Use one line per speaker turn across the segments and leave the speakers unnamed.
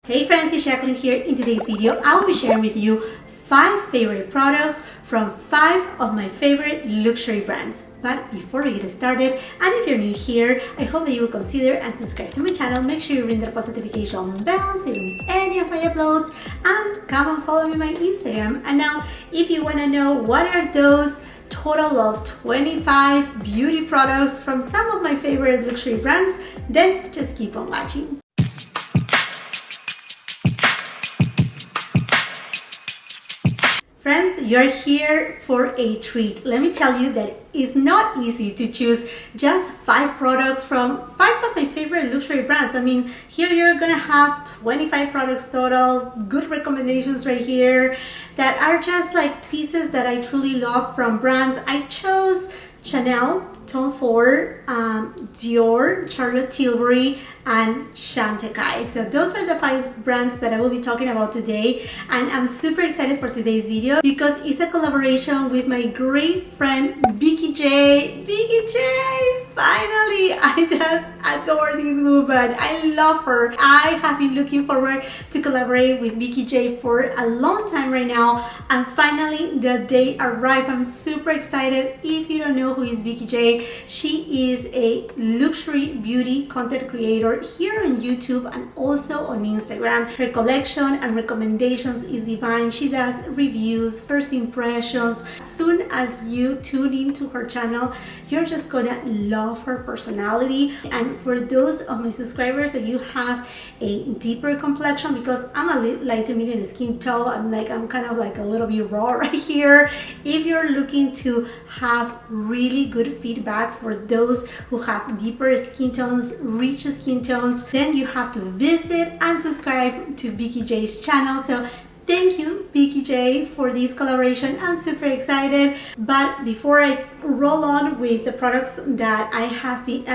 Hey friends, it's Jackeline here. In today's video, I will be sharing with you 5 favorite products from 5 of my favorite luxury brands. But before we get started, and if you're new here, I hope that you will consider and subscribe to my channel. Make sure you ring the post notification bell so you don't miss any of my uploads, and come and follow me on my Instagram. And now, if you want to know what are those total of 25 beauty products from some of my favorite luxury brands, then just keep on watching. Friends, you're here for a treat. Let me tell you that it's not easy to choose just 5 products from 5 of my favorite luxury brands. I mean, here you're gonna have 25 products total, good recommendations right here that are just like pieces that I truly love from brands. I chose Chanel, Tom Ford, Dior, Charlotte Tilbury, and Chantecaille. So those are the 5 brands that I will be talking about today, and I'm super excited for today's video because it's a collaboration with my great friend VIKEEJAH. VIKEEJAH! Finally! I just adore this woman. I love her. I have been looking forward to collaborate with VIKEEJAH for a long time right now, and finally the day arrived. I'm super excited. If you don't know who is VIKEEJAH, she is a luxury beauty content creator here on YouTube and also on Instagram. Her collection and recommendations is divine. She does reviews, first impressions. As soon as you tune into her channel, you're just gonna love her personality. And for those of my subscribers that you have a deeper complexion, because I'm a light to medium skin tone, I'm kind of like a little bit raw right here. If you're looking to have really good feedback for those who have deeper skin tones, rich skin tones, then you have to visit and subscribe to VIKEEJAH's channel. So thank you, VIKEEJAH, for this collaboration. I'm super excited. But before I roll on with the products that I have been,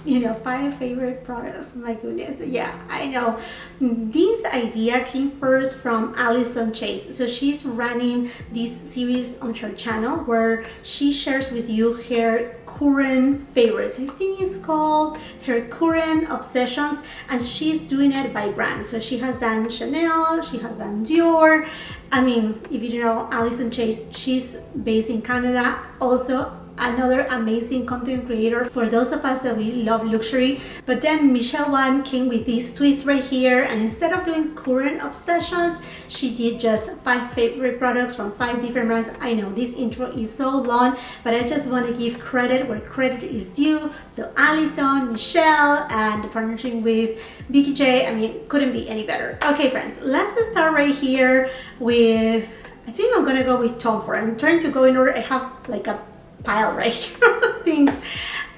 5 favorite products. My goodness, yeah, I know. This idea came first from Allison Chase. So she's running this series on her channel where she shares with you her current favorites. I think it's called her current obsessions, and she's doing it by brand. So she has done Chanel, she has done Dior. I mean, if you know Allison Chase, she's based in Canada. Also another amazing content creator for those of us that we love luxury. But then Michele Wang came with this twist right here, and instead of doing current obsessions, she did just 5 favorite products from 5 different brands. I know this intro is so long, but I just want to give credit where credit is due. So Allison, Michele, and the partnership with VIKEEJAH, I mean, couldn't be any better. Okay friends, let's start right here with, I think I'm gonna go with Tom Ford. I'm trying to go in order. I have like a pile right here of things.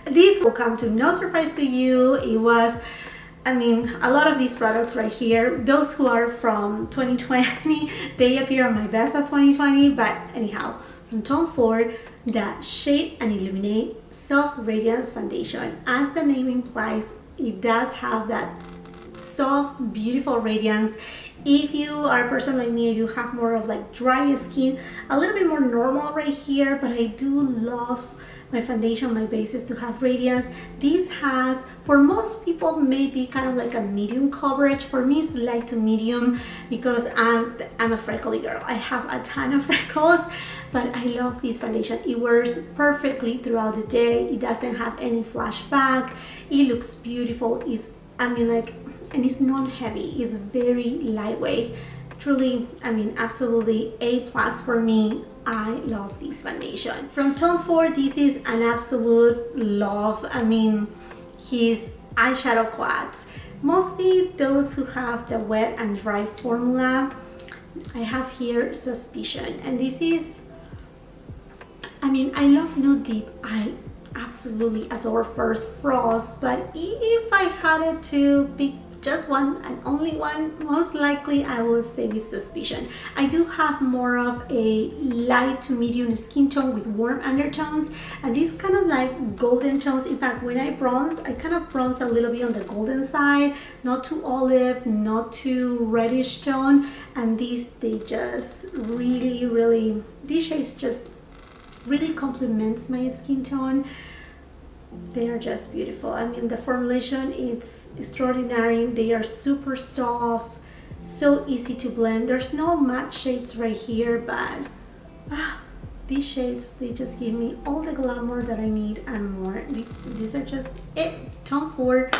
This will come to no surprise to you. It was, I mean, a lot of these products right here, those who are from 2020, they appear on my best of 2020. But anyhow, from Tom Ford, the Shade and Illuminate Soft Radiance Foundation. As the name implies, it does have that soft, beautiful radiance. If you are a person like me, I do have more of like dry skin, a little bit more normal right here, but I do love my foundation, my bases to have radiance. This has, for most people, maybe kind of like a medium coverage. For me, it's light to medium because I'm a freckly girl. I have a ton of freckles, but I love this foundation. It wears perfectly throughout the day. It doesn't have any flashback. It looks beautiful. And it's not heavy. It's very lightweight. Truly, absolutely A+ for me. I love this foundation. From Tom Ford, this is an absolute love. His eyeshadow quads. Mostly those who have the wet and dry formula. I have here Suspicion. And this is, I love Nude Deep. I absolutely adore First Frost. But if I had it to pick just one and only one, most likely I will stay with Suspicion. I do have more of a light to medium skin tone with warm undertones, and these kind of like golden tones. In fact, when I bronze, I kind of bronze a little bit on the golden side, not too olive, not too reddish tone. And these, they just really, these shades just really complements my skin tone. They are just beautiful. I mean, the formulation is extraordinary. They are super soft, so easy to blend. There's no matte shades right here, but these shades, they just give me all the glamour that I need and more. These are just it. Tom Ford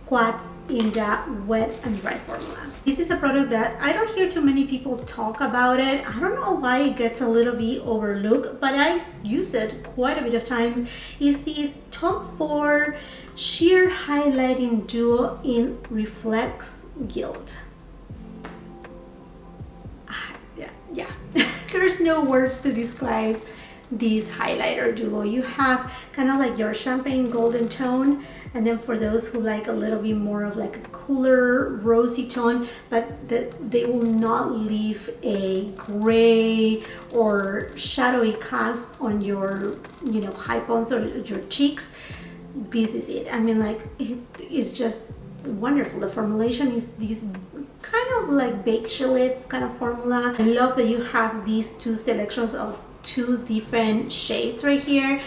Quads in the wet and dry formula. This is a product that I don't hear too many people talk about it. I don't know why it gets a little bit overlooked, but I use it quite a bit of times. It's this Tom Ford Sheer Highlighting Duo in Reflex Gilt. Yeah. There's no words to describe this highlighter duo. You have kind of like your champagne golden tone, and then for those who like a little bit more of like a cooler rosy tone, but they will not leave a gray or shadowy cast on your, you know, high points or your cheeks. This is it. I mean, like, it is just wonderful. The formulation is this kind of like baked chili kind of formula. I love that you have these two selections of two different shades right here.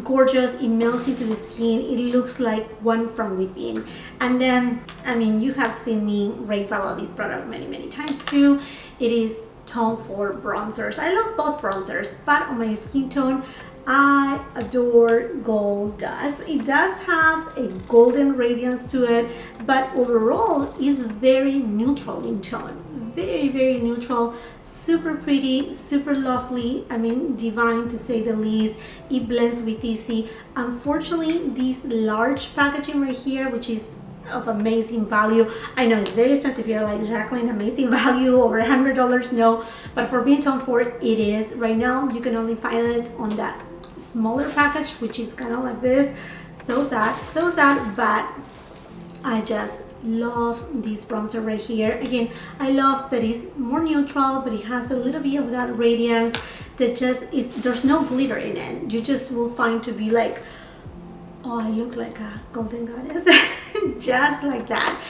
Gorgeous. It melts into the skin. It looks like one from within. And then, I mean, you have seen me rave about this product many times too. It is Tom Ford bronzers. I love both bronzers, but on my skin tone, I adore Gold Dust. It does have a golden radiance to it, but overall is very neutral in tone. Very neutral, super pretty, super lovely. I mean, divine to say the least. It blends with easy. Unfortunately, this large packaging right here, which is of amazing value. I know it's very expensive here, like Jackeline, amazing value, over $100. No, but for being Tom Ford, it is. Right now, you can only find it on that smaller package, which is kind of like this. So sad, but I just love this bronzer right here. Again, I love that it's more neutral, but it has a little bit of that radiance that just is, there's no glitter in it. You just will find to be like, oh, I look like a golden goddess. Just like that.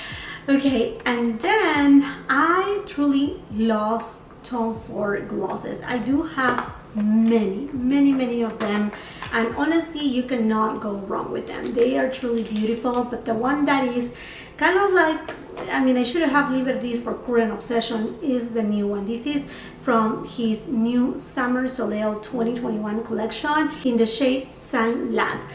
Okay, and then I truly love Tom Ford glosses. I do have many of them, and honestly, you cannot go wrong with them. They are truly beautiful, but the one that is kind of like, I mean, I should have left this for Current Obsession, is the new one. This is from his new Summer Soleil 2021 collection in the shade San Las.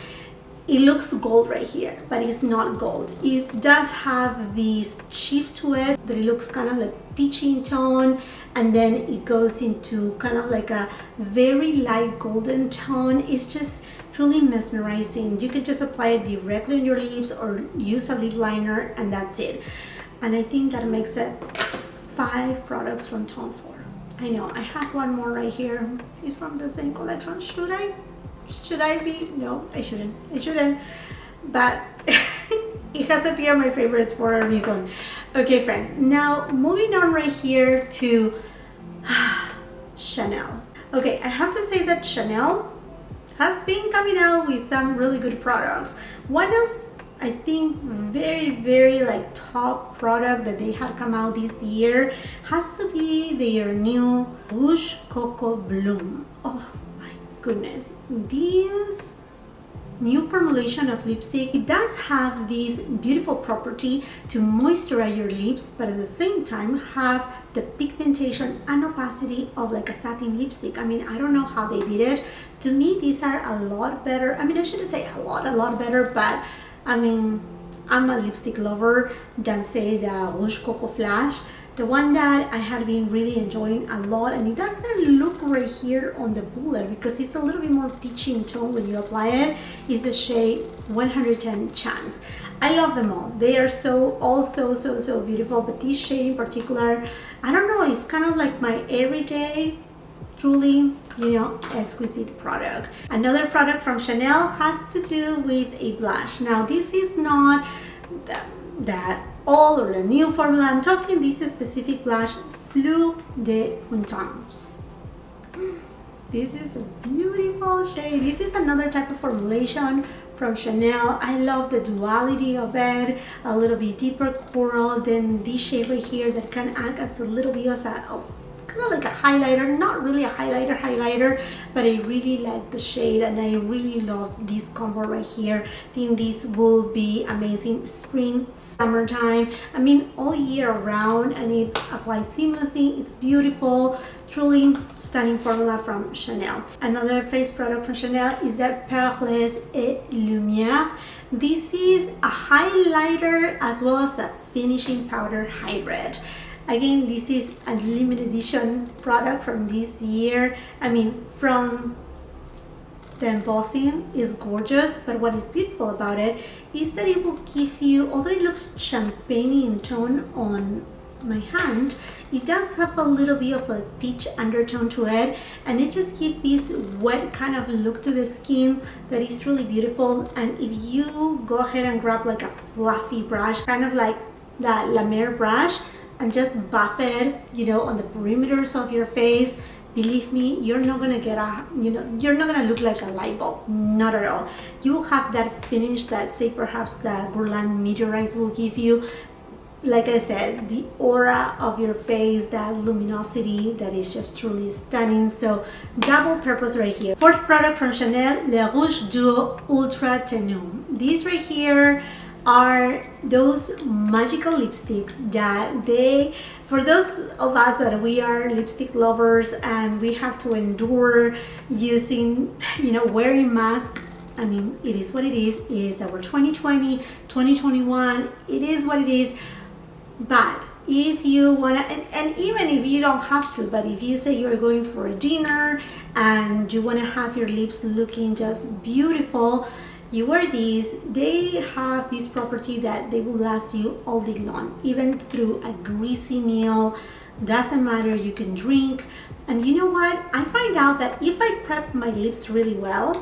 It looks gold right here, but it's not gold. It does have this shift to it that it looks kind of like peachy in tone, and then it goes into kind of like a very light golden tone. It's just truly mesmerizing. You could just apply it directly on your lips or use a lip liner, and that's it. And I think that makes it 5 products from Tom Ford. I know I have one more right here. It's from the same collection. Should I be? No, I shouldn't. But it has appeared on my favorites for a reason. Okay, friends. Now, moving on right here to Chanel. Okay, I have to say that Chanel has been coming out with some really good products. One of, I think, very like top product that they had come out this year has to be their new Rouge Coco Bloom. Oh my goodness, this new formulation of lipstick, it does have this beautiful property to moisturize your lips, but at the same time have the pigmentation and opacity of like a satin lipstick. I mean, I don't know how they did it. To me, these are a lot better. I mean, I shouldn't say a lot better, but I mean, I'm a lipstick lover than say the Rouge Coco Flash. The one that I had been really enjoying a lot, and it doesn't look right here on the bullet because it's a little bit more peachy in tone when you apply it, is the shade 110 Chance. I love them all. They are all so beautiful, but this shade in particular, I don't know, it's kind of like my everyday, truly, you know, exquisite product. Another product from Chanel has to do with a blush. Now, this is not that old or the new formula. I'm talking this specific blush, Fleur de Printemps. This is a beautiful shade. This is another type of formulation from Chanel. I love the duality of it, a little bit deeper coral than this shade right here that can act as a little bit of kind kind of like a highlighter, not really a highlighter, but I really like the shade and I really love this combo right here. I think this will be amazing spring, summertime, I mean all year round, and it applies seamlessly. It's beautiful, truly stunning formula from Chanel. Another face product from Chanel is the Perles et Lumière. This is a highlighter as well as a finishing powder hybrid. Again, this is a limited edition product from this year. I mean, from the embossing is gorgeous, but what is beautiful about it is that it will give you, although it looks champagne in tone on my hand, it does have a little bit of a peach undertone to it, and it just gives this wet kind of look to the skin that is truly beautiful. And if you go ahead and grab like a fluffy brush, kind of like that La Mer brush, and just buff it, you know, on the perimeters of your face, believe me, you're not gonna get a, you know, you're not gonna look like a light bulb, not at all. You will have that finish that, say, perhaps the Guerlain Meteorites will give you. Like I said, the aura of your face, that luminosity that is just truly stunning. So double purpose right here. Fourth product from Chanel, Le Rouge Duo Ultra Tenue. These right here are those magical lipsticks that they, for those of us that we are lipstick lovers and we have to endure using, you know, wearing masks. I mean, it is what it is. It is our 2020, 2021. It is what it is. But if you want to, and even if you don't have to, but if you say you're going for a dinner and you want to have your lips looking just beautiful, you wear these. They have this property that they will last you all day long, even through a greasy meal. Doesn't matter, you can drink. And you know what? I find out that if I prep my lips really well,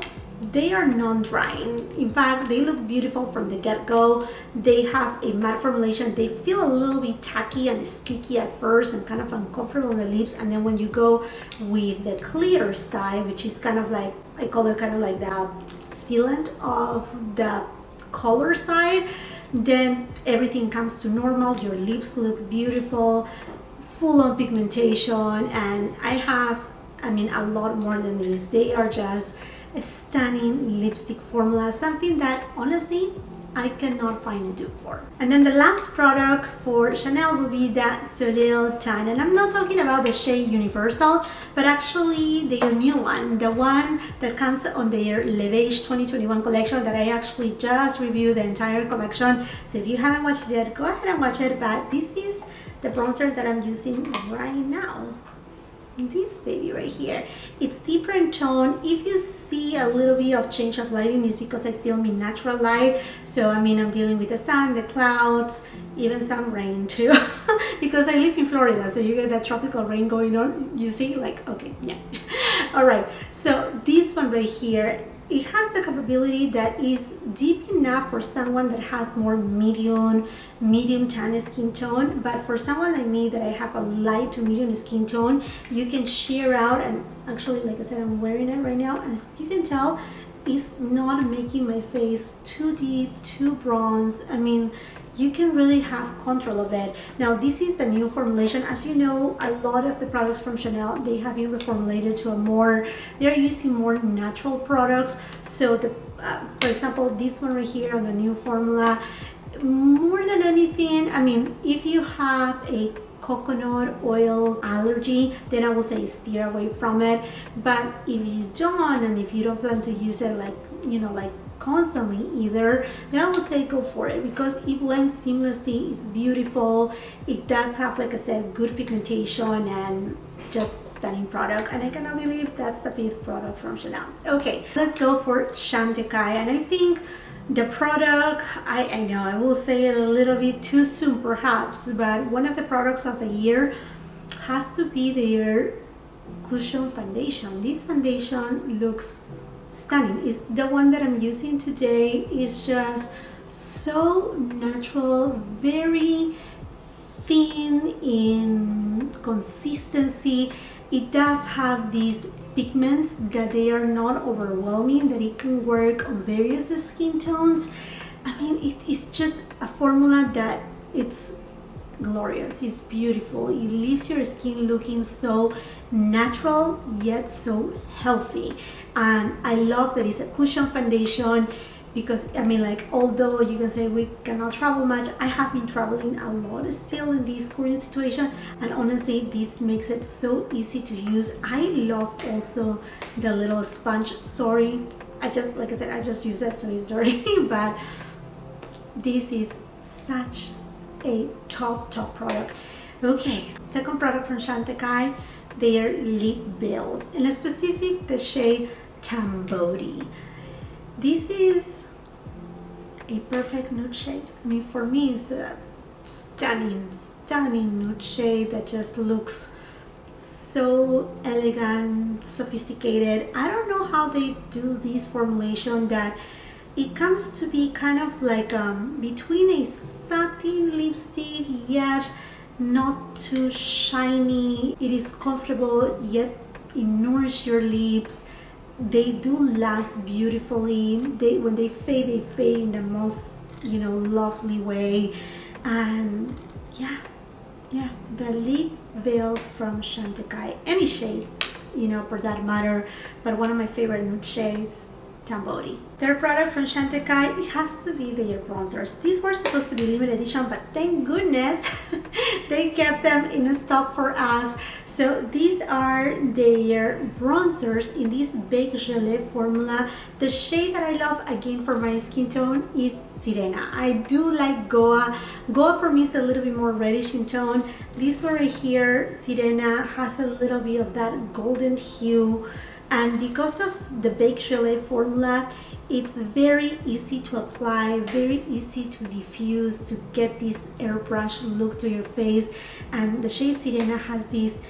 they are non-drying. In fact, they look beautiful from the get-go. They have a matte formulation. They feel a little bit tacky and sticky at first and kind of uncomfortable on the lips, and then when you go with the clear side, which is kind of like, I call it kind of like the sealant of the color side, then everything comes to normal. Your lips look beautiful, full of pigmentation, and I have, I mean, a lot more than these. They are just a stunning lipstick formula, something that honestly I cannot find a dupe for. And then the last product for Chanel will be that Soleil Tan, and I'm not talking about the shade Universal, but actually their new one, the one that comes on their Le Beige 2021 collection that I actually just reviewed the entire collection. So if you haven't watched it yet, go ahead and watch it. But this is the bronzer that I'm using right now. This baby right here, it's deeper in tone. If you see a little bit of change of lighting, is because I film in natural light. So I mean, I'm dealing with the sun, the clouds, even some rain too, because I live in Florida, so you get that tropical rain going on. You see, like, okay, yeah. All right, so this one right here, it has the capability that is deep enough for someone that has more medium tan skin tone, but for someone like me that I have a light to medium skin tone, you can sheer out. And actually, like I said, I'm wearing it right now, and as you can tell, it's not making my face too deep, too bronze. I mean, you can really have control of it. Now, this is the new formulation. As you know, a lot of the products from Chanel, they have been reformulated to a more, they're using more natural products. So the, for example, this one right here on the new formula, more than anything, I mean, if you have a coconut oil allergy, then I will say steer away from it. But if you don't, and if you don't plan to use it like, you know, like constantly either, then I would say go for it, because it blends seamlessly. It's beautiful. It does have, like I said, good pigmentation and just stunning product. And I cannot believe that's the 5th product from Chanel. Okay, let's go for Chantecaille. And I think the product, I know I will say it a little bit too soon perhaps, but one of the products of the year has to be their cushion foundation. This foundation looks stunning. It's the one that I'm using today. Is just so natural, very thin in consistency. It does have these pigments that they are not overwhelming, that it can work on various skin tones. I mean, it's just a formula that it's glorious. It's beautiful. It leaves your skin looking so natural yet so healthy. And I love that it's a cushion foundation, because I mean, like, although you can say we cannot travel much, I have been traveling a lot still in this current situation, and honestly this makes it so easy to use. I love also the little sponge. Sorry, like I said, I just use it so it's dirty but this is such a top product. Okay, second product from Chantecaille, their lip veils, in a specific the shade Tambody. This is a perfect nude shade. I mean, for me it's a stunning nude shade that just looks so elegant, sophisticated. I don't know how they do this formulation, that it comes to be kind of like between a satin lipstick yet not too shiny. It is comfortable yet it nourishes your lips. They do last beautifully. When they fade in the most, you know, lovely way. And yeah, the lip veils from Chantecaille, any shade, you know, for that matter, but one of my favorite nude shades, Tambody. Third product from Chantecaille, it has to be their bronzers. These were supposed to be limited edition, but thank goodness they kept them in stock for us. So these are their bronzers in this beige gelée formula. The shade that I love, again, for my skin tone is Sirena. I do like Goa. Goa for me is a little bit more reddish in tone. This one right here, Sirena, has a little bit of that golden hue. And because of the beige gelée formula, it's very easy to apply, very easy to diffuse, to get this airbrush look to your face. And the shade Sirena has this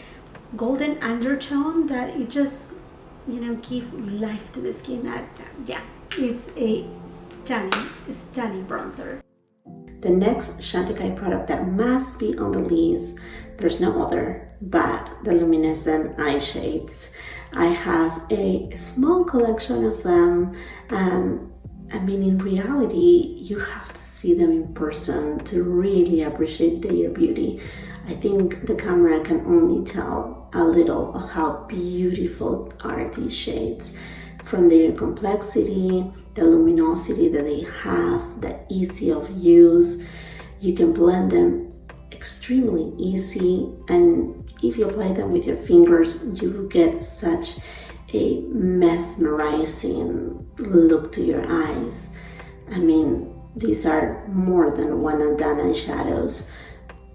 golden undertone that it just, you know, gives life to the skin. Yeah, it's a stunning bronzer. The next Chantecaille product that must be on the list, there's no other but the luminescent eye shades. I have a small collection of them, and I mean, in reality, you have to see them in person to really appreciate their beauty. I think the camera can only tell a little of how beautiful are these shades, from their complexity, the luminosity that they have, the ease of use. You can blend them extremely easy, and if you apply them with your fingers, you will get such a mesmerizing look to your eyes. I mean, these are more than one and done eyeshadows.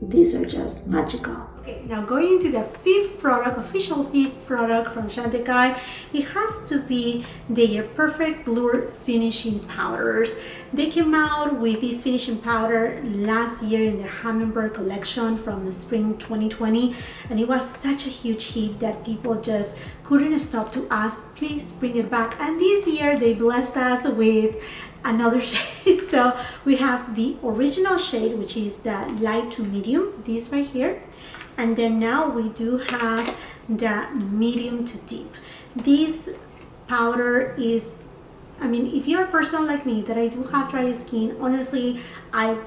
These are just magical. Okay, now going into the fifth product, official fifth product from Chantecaille, it has to be their Perfect Blur finishing powders. They came out with this finishing powder last year in the Hummingbird collection from the spring 2020, and it was such a huge hit that people just couldn't stop to ask, please bring it back. And this year they blessed us with another shade. So we have the original shade, which is the light to medium, this right here. And then now we do have the medium to deep. This powder is, I mean, if you're a person like me that I do have dry skin, honestly,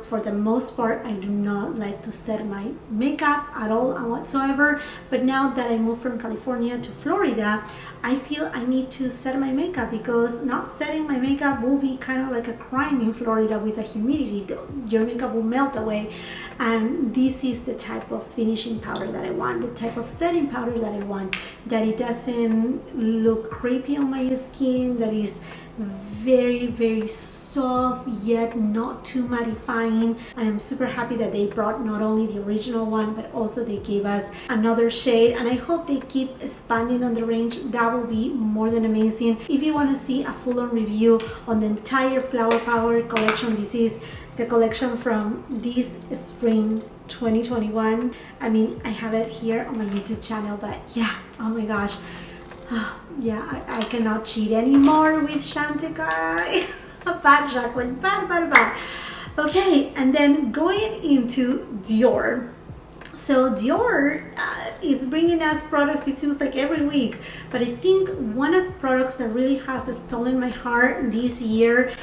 for the most part, I do not like to set my makeup at all and whatsoever. But now that I moved from California to Florida, I feel I need to set my makeup, because not setting my makeup will be kind of like a crime in Florida with the humidity. Your makeup will melt away. And this is the type of finishing powder that I want, the type of setting powder that I want, that it doesn't look creepy on my skin, that is very soft yet not too mattifying. And I'm super happy that they brought not only the original one, but also they gave us another shade, and I hope they keep expanding on the range. That will be more than amazing. If you want to see a full-on review on the entire Flower Power collection, this is the collection from this spring 2021. I mean, I have it here on my YouTube channel, but yeah, oh my gosh. Yeah, I cannot cheat anymore with Chantecaille. Bad, Jackeline, bad. Okay, and then going into Dior. So Dior is bringing us products, it seems like every week, but I think one of the products that really has stolen my heart this year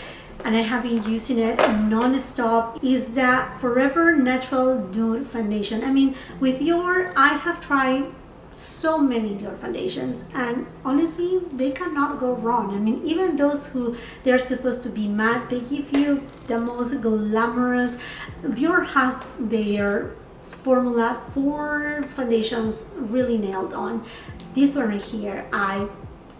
and I have been using it non-stop, is that Forever Natural Nude Foundation. I mean, with Dior, I have tried so many Dior foundations, and honestly, they cannot go wrong. I mean, even those who they're supposed to be matte, they give you the most glamorous. Dior has their formula for foundations really nailed on. This one right here, I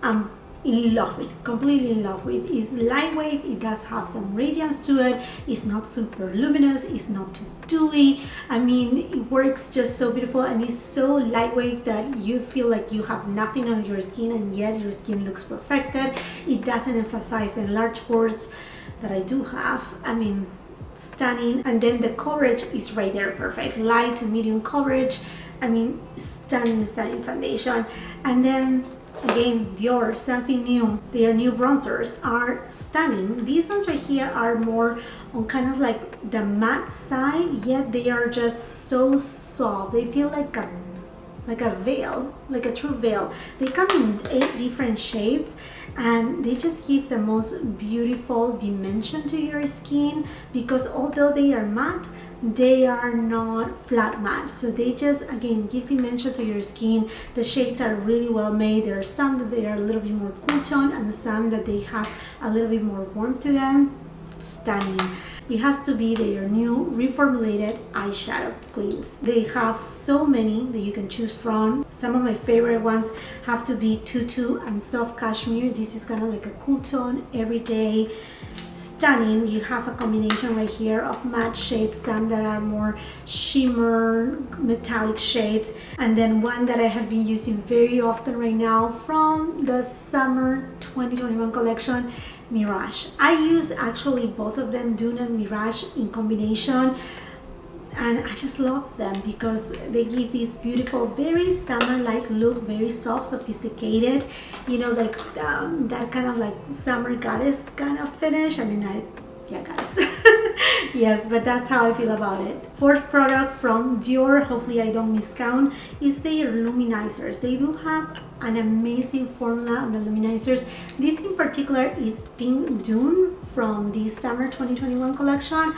am in love with, completely in love with. It's lightweight, it does have some radiance to it, it's not super luminous, it's not too dewy. I mean, it works just so beautiful, and it's so lightweight that you feel like you have nothing on your skin, and yet your skin looks perfected. It doesn't emphasize the large pores that I do have. I mean, stunning. And then the coverage is right there, perfect, light to medium coverage. I mean, stunning foundation. And then again, Dior, something new. Their new bronzers are stunning. These ones right here are more on kind of like the matte side, yet they are just so soft. They feel like a veil, like a true veil. They come in 8 different shades, and they just give the most beautiful dimension to your skin, because although they are matte, they are not flat matte, so they just again give dimension to your skin. The shades are really well made. There are some that they are a little bit more cool tone, and some that they have a little bit more warmth to them. Stunning. It has to be their new reformulated eyeshadow queens. They have so many that you can choose from. Some of my favorite ones have to be Tutu and Soft Cashmere. This is kind of like a cool tone, everyday. Stunning. You have a combination right here of matte shades, some that are more shimmer metallic shades, and then one that I have been using very often right now from the summer 2021 collection, Mirage. I use actually both of them, Dune and Mirage, in combination, and I just love them because they give this beautiful, very summer-like look, very soft, sophisticated, you know, like that kind of like summer goddess kind of finish. I mean, yeah, goddess. Yes, but that's how I feel about it. Fourth product from Dior, hopefully I don't miscount, is their luminizers. They do have an amazing formula on the luminizers. This in particular is Pink Dune from the summer 2021 collection.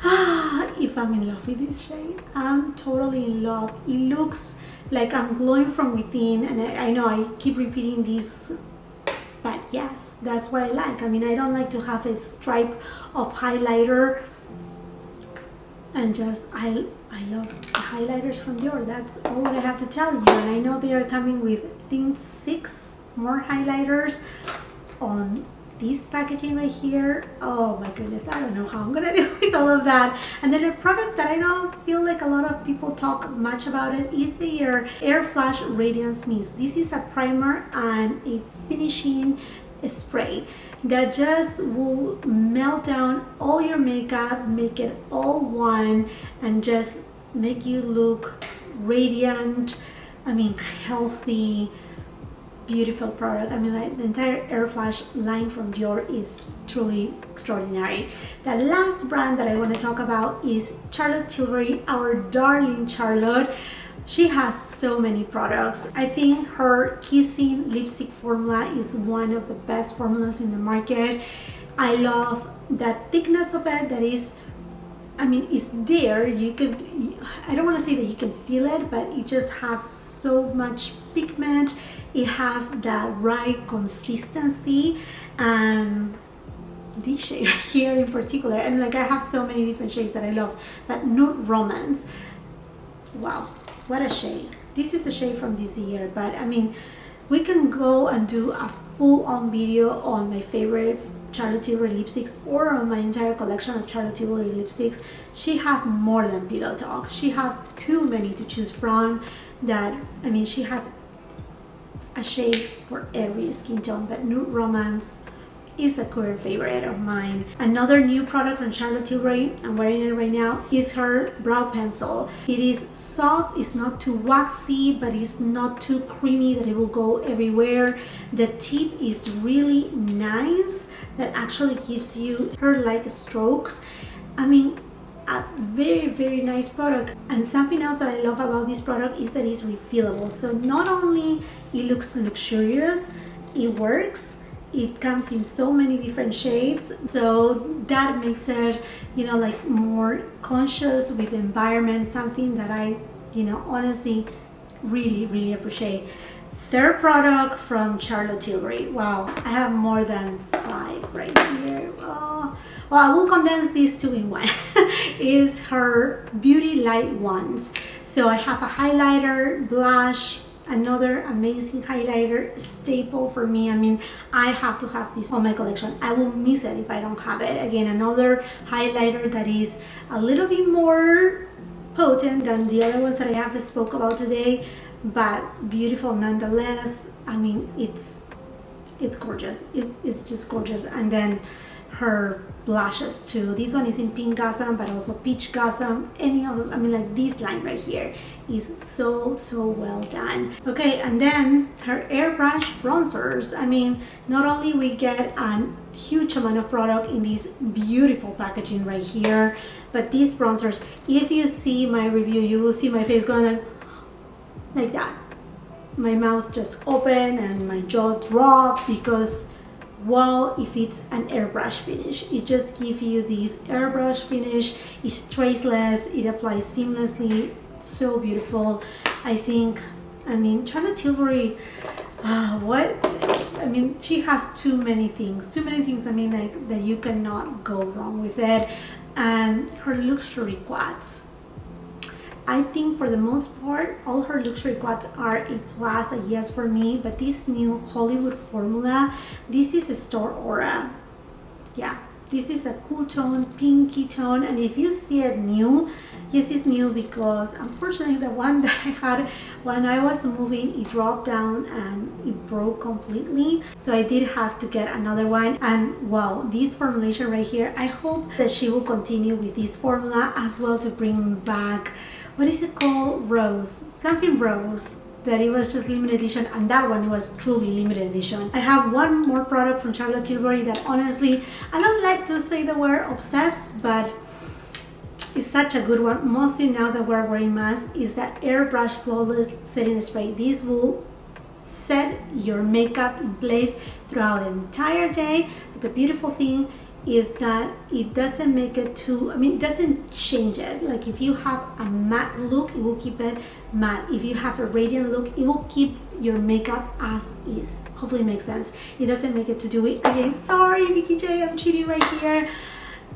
If I'm in love with this shade, I'm totally in love. It looks like I'm glowing from within, and I know I keep repeating this, but yes, that's what I like. I mean, I don't like to have a stripe of highlighter, and just I love the highlighters from Dior. That's all that I have to tell you. And I know they are coming with, I think, 6 more highlighters on this packaging right here. Oh my goodness, I don't know how I'm gonna do with all of that. And then a product that I don't feel like a lot of people talk much about it is the Air Flash Radiance Mist. This is a primer and a finishing spray that just will melt down all your makeup, make it all one, and just make you look radiant. I mean, healthy, beautiful product. I mean, like, the entire Air Flash line from Dior is truly extraordinary. The last brand that I want to talk about is Charlotte Tilbury, our darling Charlotte. She has so many products. I think her Kissing lipstick formula is one of the best formulas in the market. I love that thickness of it. That is, I mean, it's there. You could, I don't want to say that you can feel it, but it just has so much pigment. It have that right consistency, and this shade here in particular, I mean, like, I have so many different shades that I love. But Nude Romance, wow, what a shade. This is a shade from this year, but I mean, we can go and do a full-on video on my favorite Charlotte Tilbury lipsticks, or on my entire collection of Charlotte Tilbury lipsticks. She have more than pillow talk. She have too many to choose from. That, I mean, she has a shade for every skin tone. But Nude Romance is a current favorite of mine. Another new product from Charlotte Tilbury, I'm wearing it right now, is her brow pencil. It is soft, it's not too waxy, but it's not too creamy that it will go everywhere. The tip is really nice, that actually gives you hair-like strokes. I mean, a very, very nice product. And something else that I love about this product is that it's refillable. So not only it looks luxurious, it works, it comes in so many different shades, so that makes it, you know, like more conscious with the environment, something that I, you know, honestly really appreciate. Third product from Charlotte Tilbury. Wow, I have more than 5 right here. Oh, well, I will condense these 2 in one. Is her Beauty Light ones. So I have a highlighter, blush, another amazing highlighter, staple for me. I mean, I have to have this on my collection. I will miss it if I don't have it. Again, another highlighter that is a little bit more potent than the other ones that I have spoke about today, but beautiful nonetheless. I mean, it's gorgeous. It's just gorgeous. And then her blushes too. This one is in pink Gassam, but also peach Gassam. Any of them, I mean, like this line right here is so well done. Okay, and then her airbrush bronzers. I mean, not only we get a huge amount of product in this beautiful packaging right here, but these bronzers, if you see my review, you will see my face going like that. My mouth just opened and my jaw dropped because, wow, if it's an airbrush finish, it just gives you this airbrush finish. It's traceless, it applies seamlessly, so beautiful. I think, I mean, Charlotte Tilbury, I mean, she has too many things, I mean, like, that you cannot go wrong with it. And her luxury quads, I think for the most part, all her luxury quads are a plus, a yes for me. But this new Hollywood formula, this is a Store Aura. Yeah, this is a cool tone, pinky tone. And if you see it new, yes, it's new because unfortunately the one that I had when I was moving, it dropped down and it broke completely. So I did have to get another one. And wow, this formulation right here, I hope that she will continue with this formula as well to bring back, what is it called? Rose, something rose, that it was just limited edition, and that one was truly limited edition. I have one more product from Charlotte Tilbury that honestly, I don't like to say the word obsessed, but it's such a good one, mostly now that we're wearing masks, is that Airbrush Flawless Setting Spray. This will set your makeup in place throughout the entire day. But the beautiful thing is that it doesn't make it too, I mean, it doesn't change it. Like if you have a matte look, it will keep it matte. If you have a radiant look, it will keep your makeup as is. Hopefully it makes sense. It doesn't make it to do it again. Sorry, VIKEEJEAH, I'm cheating right here.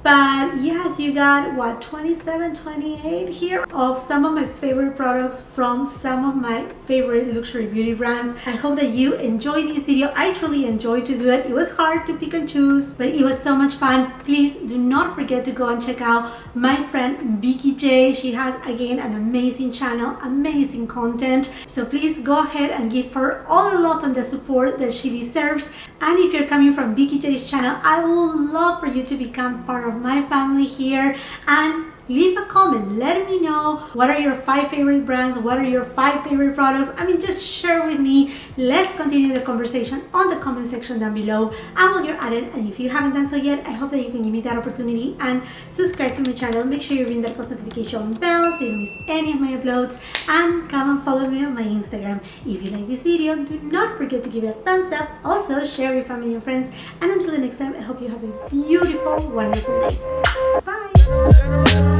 But yes, you got what, 27, 28 here of some of my favorite products from some of my favorite luxury beauty brands. I hope that you enjoyed this video. I truly enjoyed to do it. It was hard to pick and choose, but it was so much fun. Please do not forget to go and check out my friend VIKEEJEAH. She has again an amazing channel, amazing content. So please go ahead and give her all the love and the support that she deserves. And if you're coming from VIKEEJEAH's channel, I would love for you to become part of my family here and leave a comment. Let me know what are your 5 favorite brands, what are your 5 favorite products. I mean, just share with me. Let's continue the conversation on the comment section down below. And while you're at it, and if you haven't done so yet, I hope that you can give me that opportunity and subscribe to my channel. Make sure you ring that post notification bell so you don't miss any of my uploads, and come and follow me on my Instagram. If you like this video, do not forget to give it a thumbs up. Also share with family and friends, and until the next time, I hope you have a beautiful, wonderful day. Bye.